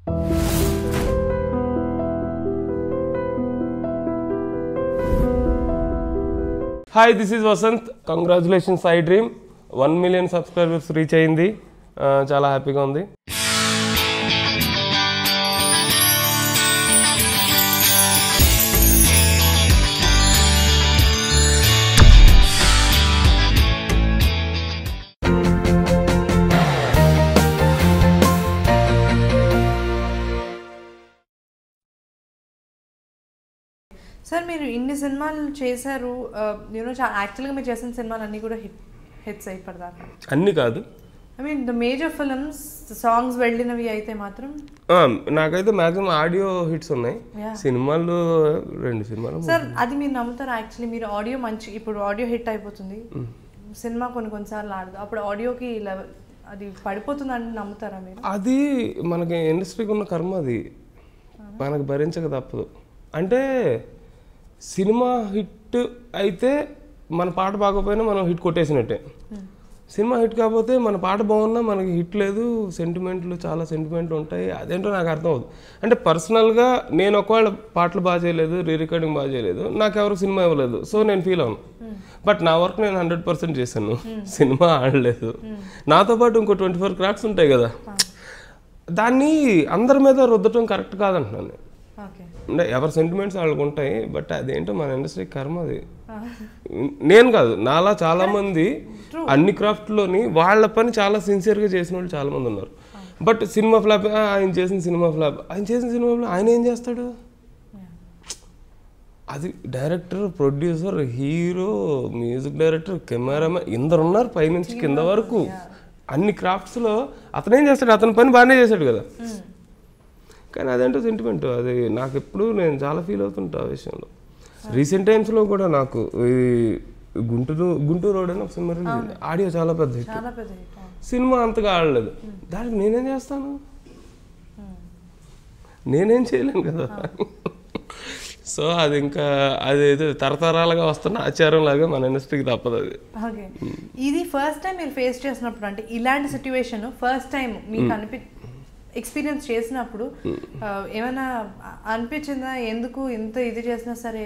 Hi, this is Vasant. Congratulations, I Dream. 1 million subscribers reach అయింది. చాలా హ్యాపీగా ఉంది. సార్ మీరు ఇన్ని సినిమాలు చేశారు, యూనో యాక్చువల్గా మీరు చేసిన సినిమాలు అన్నీ కూడా హిట్స్ అయిపోదాకా అన్నీ కాదు, I mean the major films songs వెళ్ళినవి అయితే మాత్రం నాకైతే మ్యాక్సిమం ఆడియో హిట్స్ ఉన్నాయి. సినిమాలు 2 సినిమాలు. సార్ అది మీరు నమ్ముతారా? యాక్చువల్లీ మీరు ఆడియో మంచి, ఇప్పుడు ఆడియో హిట్ అయిపోతుంది, సినిమా కొన్నిసార్లు ఆడదు, అప్పుడు ఆడియోకి లెవెల్ అది పడిపోతుంది అని నమ్ముతారా మీరు? అది మనకి ఇండస్ట్రీకి ఉన్న కర్మ, అది మనకు భరించక తప్పదు. అంటే సినిమా హిట్ అయితే మన పాట బాగోపోయినా మనం హిట్ కొట్టేసినట్టే. సినిమా హిట్ కాకపోతే మన పాట బాగున్నా మనకి హిట్ లేదు, సెంటిమెంట్లు చాలా సెంటిమెంట్లు ఉంటాయి. అదేంటో నాకు అర్థం అవుతుంది. అంటే పర్సనల్గా నేను ఒకవేళ పాటలు బాగా చేయలేదు, రీ రికార్డింగ్ బాగా చేయలేదు, నాకు ఎవరు సినిమా ఇవ్వలేదు, సో నేను ఫీల్ అవును. బట్ నా వర్క్ నేను 100% చేశాను, సినిమా ఆడలేదు. నాతో పాటు ఇంకో 24 క్రాఫ్ట్స్ ఉంటాయి కదా, దాన్ని అందరి మీద రుద్దటం కరెక్ట్ కాదంటున్నాను. అంటే ఎవరి సెంటిమెంట్స్ వాళ్ళకు ఉంటాయి, బట్ అదేంటో మన ఇండస్ట్రీ కర్మ అది. నేను కాదు, నాలా చాలామంది అన్ని క్రాఫ్ట్లోని వాళ్ళ పని చాలా సిన్సియర్గా చేసిన వాళ్ళు చాలామంది ఉన్నారు. బట్ సినిమా ఫ్లాప్, ఆయన చేసిన సినిమా ఫ్లాప్, ఆయన ఏం చేస్తాడు? అది director, producer, hero, music director, cameraman, ఇందరు ఉన్నారు పైనుంచి కింద వరకు. అన్ని క్రాఫ్ట్స్లో అతనేం చేస్తాడు? అతని పని బాగానే చేశాడు కదా. కానీ అదేంటో సెంటిమెంట్, అది నాకు ఎప్పుడు నేను చాలా ఫీల్ అవుతుంటా ఆ విషయంలో. రీసెంట్ టైమ్స్లో కూడా నాకు ఈ గుంటూరు రోడ్ అని ఒక సినిమా రిలీజ్, ఆడియో చాలా పెద్ద హిట్, సినిమా అంతగా ఆడలేదు. దానికి నేనేం చేస్తాను? నేనేం చేయలేను కదా. సో అది ఇంకా అదేదో తరతరాలుగా వస్తున్న ఆచారం లాగా మన ఇండస్ట్రీకి తప్పదు అది. ఇది ఫస్ట్ టైం మీరు ఫేస్ చేసినప్పుడు, అంటే ఇలాంటి సిచ్యువేషన్ ఫస్ట్ టైం మీకు ఎక్స్పీరియన్స్ చేసినప్పుడు ఏమైనా అనిపించిందా? ఎందుకు ఇంత ఇది చేసినా సరే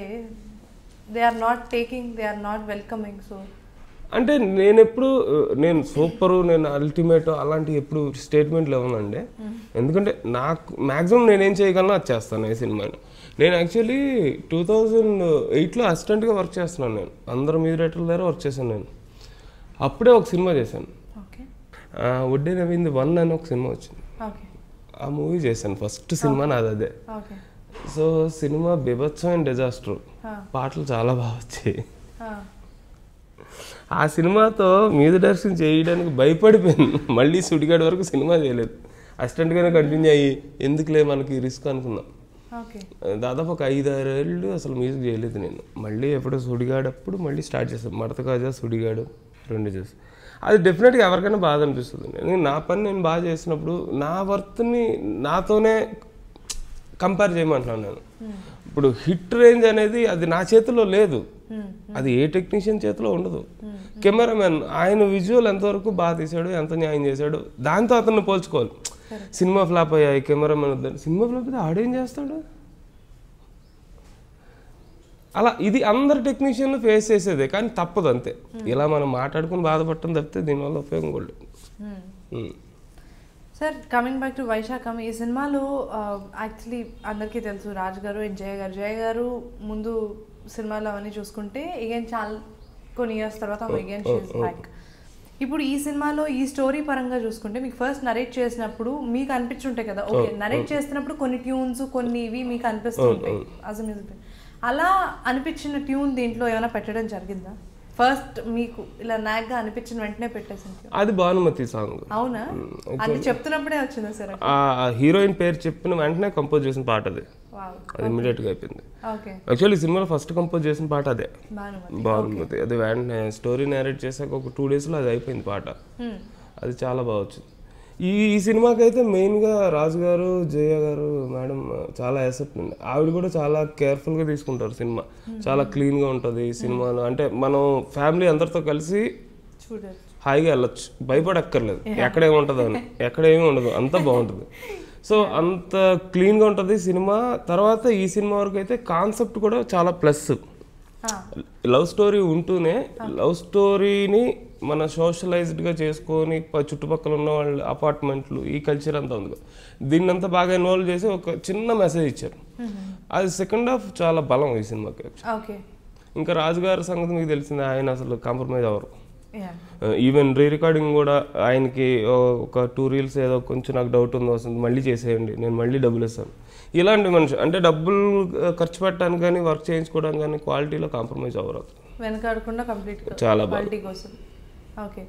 they are not taking, they are not welcoming? So అంటే నేను సూపరు, నేను అల్టిమేట్ అలాంటి ఎప్పుడు స్టేట్మెంట్లు ఇవ్వనండి. ఎందుకంటే నాకు మ్యాక్సిమం నేనేం చేయగలను అది చేస్తాను ఈ సినిమాని. నేను యాక్చువల్లీ 2008లో అసిస్టెంట్గా వర్క్ చేస్తున్నాను. నేను అందరు మ్యూజిక్ డైరెక్టర్ల దగ్గర వర్క్ చేశాను. నేను అప్పుడే ఒక సినిమా చేశాను, ఒడ్డే నవ్వింది 1 అని ఒక సినిమా వచ్చింది. ఆ మూవీ చేశాను, ఫస్ట్ సినిమా నాది అదే. సో సినిమా బీభత్సమైన డిజాస్టర్, పాటలు చాలా బాగా వచ్చాయి. ఆ సినిమాతో మ్యూజిక్ డైరెక్షన్ చేయడానికి భయపడిపోయాను. మళ్ళీ సుడిగాడు వరకు సినిమా చేయలేదు, అసిస్టెంట్గానే కంటిన్యూ అయ్యి ఎందుకులే మనకి రిస్క్ అనుకున్నాం. దాదాపు ఒక 5-6 ఏళ్ళు అసలు మ్యూజిక్ చేయలేదు నేను. మళ్ళీ ఎప్పుడో సుడిగాడప్పుడు మళ్ళీ స్టార్ట్ చేస్తాను, మడత కాజా, సుడిగాడు 2 చేసి. అది డెఫినెట్గా ఎవరికైనా బాధ అనిపిస్తుంది. నా పని నేను బాగా చేసినప్పుడు నా వర్త్ని నాతోనే కంపేర్ చేయమంటున్నాను నేను. ఇప్పుడు హిట్ రేంజ్ అనేది అది నా చేతిలో లేదు, అది ఏ టెక్నీషియన్ చేతిలో ఉండదు. కెమెరామెన్ ఆయన విజువల్ ఎంతవరకు బాగా తీశాడు, ఎంత న్యాయం చేశాడు, దాంతో అతన్ని పోల్చుకోవాలి. సినిమా ఫ్లాప్ అయ్యాయి, కెమెరామెన్ వద్దని. సినిమా ఫ్లాప్ అయితే ఆడేం చేస్తాడు? అలా ఇది అందరు టెక్నీషియన్లు ఫేస్ చేసేదే, కానీ తప్పదు అంతే. ఇలా మనం మాట్లాడుకుని బాధపడటం తప్పితే దీనివల్ల ఉపయోగం కూడా. Sir coming back to Vaisakham, ఈ సినిమాలో యాక్చువల్లీ అందరికీ తెలుసు రాజ్ గారు అండ్ జయ గారు ముందు సినిమాలు అవన్నీ చూసుకుంటే అగైన్ చాలా కొన్ని ఇయర్స్ తర్వాత అగైన్ షీ ఇస్ బ్యాక్. ఇప్పుడు ఈ సినిమాలో ఈ స్టోరీ పరంగా చూసుకుంటే మీకు ఫస్ట్ నరేట్ చేసినప్పుడు మీకు అనిపించుంటాయి కదా, ఓకే నరేట్ చేస్తున్నప్పుడు కొన్ని ట్యూన్స్ కొన్ని ఇవి మీకు అనిపిస్తుంటాయి యాజ్ ఎ మ్యూజిక్. అలా అనిపించిన ట్యూన్ దీంట్లో ఏమైనా పెట్టడం జరిగిందా? ఫస్ట్ మీకు ఇలా నాగ్గా అనిపించిన వెంటనే పెట్టేసింది అది భానుమతి సాంగ్. అవునా? అది చెప్తున్నప్పుడే వచ్చిందా సార్? హీరోయిన్ పేరు చెప్పిన వెంటనే కంపోజ్ చేసిన పాట అది, అది ఇమీడియట్గా అయిపోయింది. యాక్చువల్లీ సినిమాలో ఫస్ట్ కంపోజ్ చేసిన పాట అదే, భానుమతి. అది వెంటనే స్టోరీ నేరేట్ చేశాక ఒక 2 daysలో అది అయిపోయింది పాట. అది చాలా బాగా వచ్చింది. ఈ సినిమాకి అయితే మెయిన్గా రాజు గారు, జయ గారు మేడం చాలా ఎసెప్ట్ ఉంది. ఆవిడ కూడా చాలా కేర్ఫుల్గా తీసుకుంటారు సినిమా, చాలా క్లీన్గా ఉంటుంది సినిమాలో. అంటే మనం ఫ్యామిలీ అందరితో కలిసి హాయిగా వెళ్ళొచ్చు, భయపడక్కర్లేదు ఎక్కడేమి ఉంటుందో అని. ఎక్కడేమీ ఉండదు, అంతా బాగుంటుంది. సో అంత క్లీన్గా ఉంటుంది సినిమా. తర్వాత ఈ సినిమా వరకు అయితే కాన్సెప్ట్ కూడా చాలా ప్లస్. లవ్ స్టోరీ ఉంటూనే లవ్ స్టోరీని మన సోషలైజ్డ్గా చేసుకొని చుట్టుపక్కల ఉన్న వాళ్ళ అపార్ట్మెంట్లు ఈ కల్చర్ అంతా ఉంది, దీన్ని అంతా బాగా ఇన్వాల్వ్ చేసి ఒక చిన్న మెసేజ్ ఇచ్చారు. అది సెకండ్ హాఫ్ చాలా బలం ఈ సినిమాకి. ఇంకా రాజుగారి సంగతి మీకు తెలిసింది, ఆయన అసలు కాంప్రమైజ్ అవ్వరు. ఈవెన్ రీ రికార్డింగ్ కూడా ఆయనకి ఒక 2 రీల్స్ ఏదో కొంచెం నాకు డౌట్ ఉంది వస్తుంది, మళ్ళీ చేసేయండి, నేను మళ్ళీ డబ్బులు ఇస్తాను. ఇలాంటి మనిషి అంటే డబ్బులు ఖర్చు పెట్టడానికి కానీ వర్క్ చేయించుకోవడానికి కానీ క్వాలిటీలో కాంప్రమైజ్ అవ్వరు, వెనకాడకుండా కంప్లీట్ చాలా క్వాలిటీ కోసం. ఓకే.